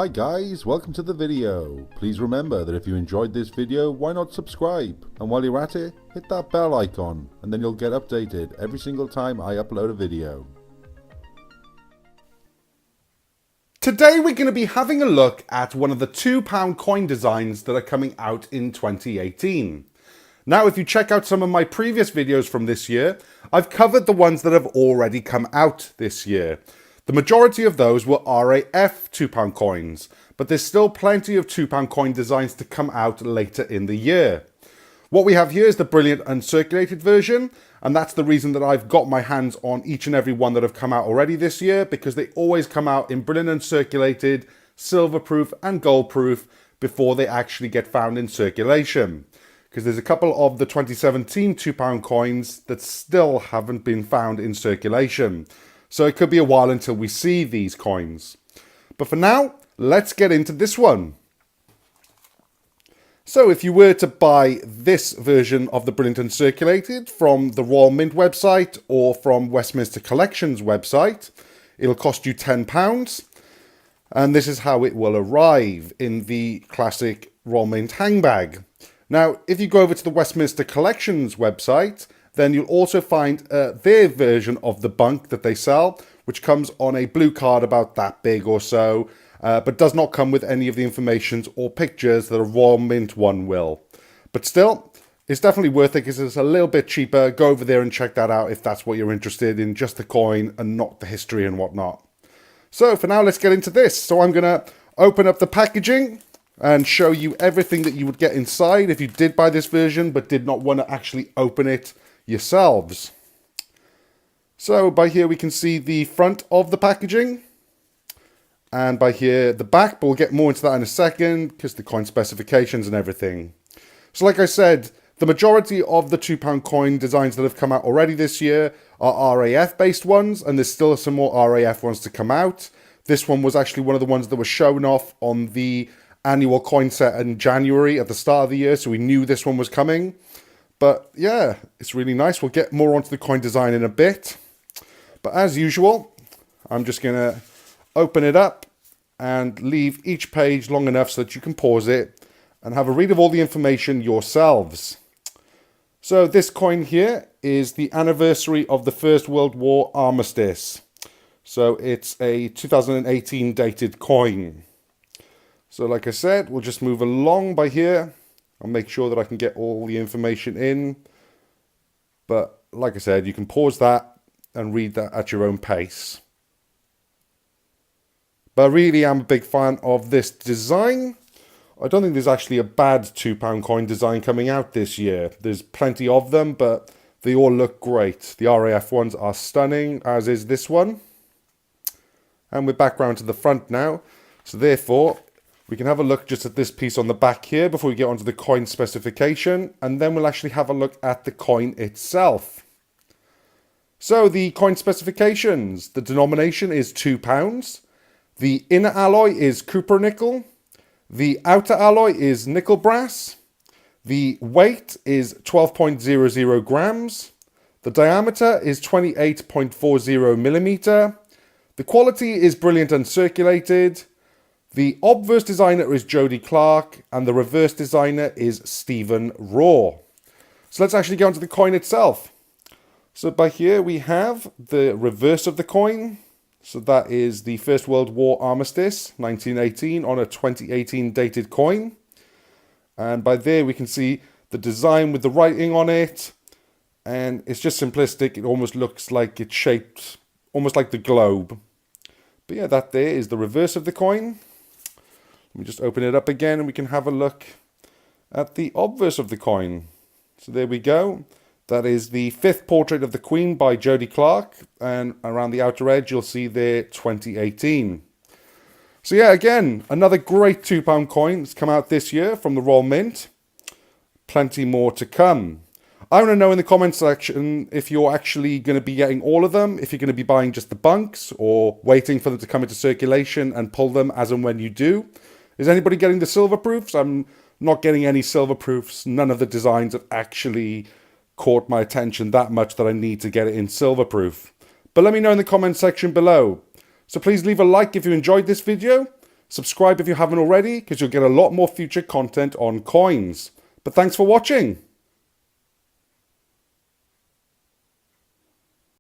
Hi guys, welcome to the video. Please remember that if you enjoyed this video, why not subscribe? And while you're at it, hit that bell icon and then you'll get updated every single time I upload a video. Today we're going to be having a look at one of the £2 coin designs that are coming out in 2018. Now if you check out some of my previous videos from this year, I've covered the ones that have already come out this year. The majority of those were RAF £2 coins, but there's still plenty of £2 coin designs to come out later in the year. What we have here is the brilliant uncirculated version, and that's the reason that I've got my hands on each and every one that have come out already this year, because they always come out in brilliant uncirculated, silverproof and goldproof before they actually get found in circulation. Because there's a couple of the 2017 £2 coins that still haven't been found in circulation. So it could be a while until we see these coins. But for now, let's get into this one. So if you were to buy this version of the Brilliant Uncirculated from the Royal Mint website or from Westminster Collections website, it'll cost you £10. And this is how it will arrive in the classic Royal Mint handbag. Now, if you go over to the Westminster Collections website, then you'll also find their version of the bunk that they sell, which comes on a blue card about that big or so, but does not come with any of the information or pictures that a Royal Mint one will. But still, it's definitely worth it because it's a little bit cheaper. Go over there and check that out if that's what you're interested in, just the coin and not the history and whatnot. So for now, let's get into this. So I'm going to open up the packaging and show you everything that you would get inside if you did buy this version but did not want to actually open it yourselves. So by here we can see the front of the packaging, and by here the back, but we'll get more into that in a second because the coin specifications and everything. So like I said, the majority of the £2 coin designs that have come out already this year are RAF based ones, and there's still some more RAF ones to come out. This one was actually one of the ones that was shown off on the annual coin set in January at the start of the year, so we knew this one was coming. But yeah, it's really nice. We'll get more onto the coin design in a bit. But as usual, I'm just going to open it up and leave each page long enough so that you can pause it and have a read of all the information yourselves. So this coin here is the anniversary of the First World War Armistice. So it's a 2018 dated coin. So like I said, we'll just move along by here. I'll make sure that I can get all the information in. But like I said, you can pause that and read that at your own pace. But I really am a big fan of this design. I don't think there's actually a bad £2 coin design coming out this year. There's plenty of them, but they all look great. The RAF ones are stunning, as is this one. And we're back round to the front now. So therefore, we can have a look just at this piece on the back here before we get onto the coin specification, and then we'll actually have a look at the coin itself. So the coin specifications, the denomination is £2. The inner alloy is copper nickel. The outer alloy is nickel brass. The weight is 12.00 grams. The diameter is 28.40 millimeter. The quality is brilliant uncirculated. The obverse designer is Jody Clark, and the reverse designer is Stephen Raw. So let's actually get onto the coin itself. So by here we have the reverse of the coin. So that is the First World War Armistice, 1918, on a 2018 dated coin. And by there we can see the design with the writing on it. And it's just simplistic. It almost looks like it's shaped almost like the globe. But yeah, that there is the reverse of the coin. Let me just open it up again and we can have a look at the obverse of the coin. So there we go. That is the 5th portrait of the Queen by Jody Clark. And around the outer edge, you'll see there 2018. So yeah, again, another great £2 coin that's come out this year from the Royal Mint. Plenty more to come. I want to know in the comments section if you're actually going to be getting all of them, if you're going to be buying just the bunks or waiting for them to come into circulation and pull them as and when you do. Is anybody getting the silver proofs? I'm not getting any silver proofs. None of the designs have actually caught my attention that much that I need to get it in silver proof. But let me know in the comment section below. So please leave a like if you enjoyed this video. Subscribe if you haven't already, because you'll get a lot more future content on coins. But thanks for watching.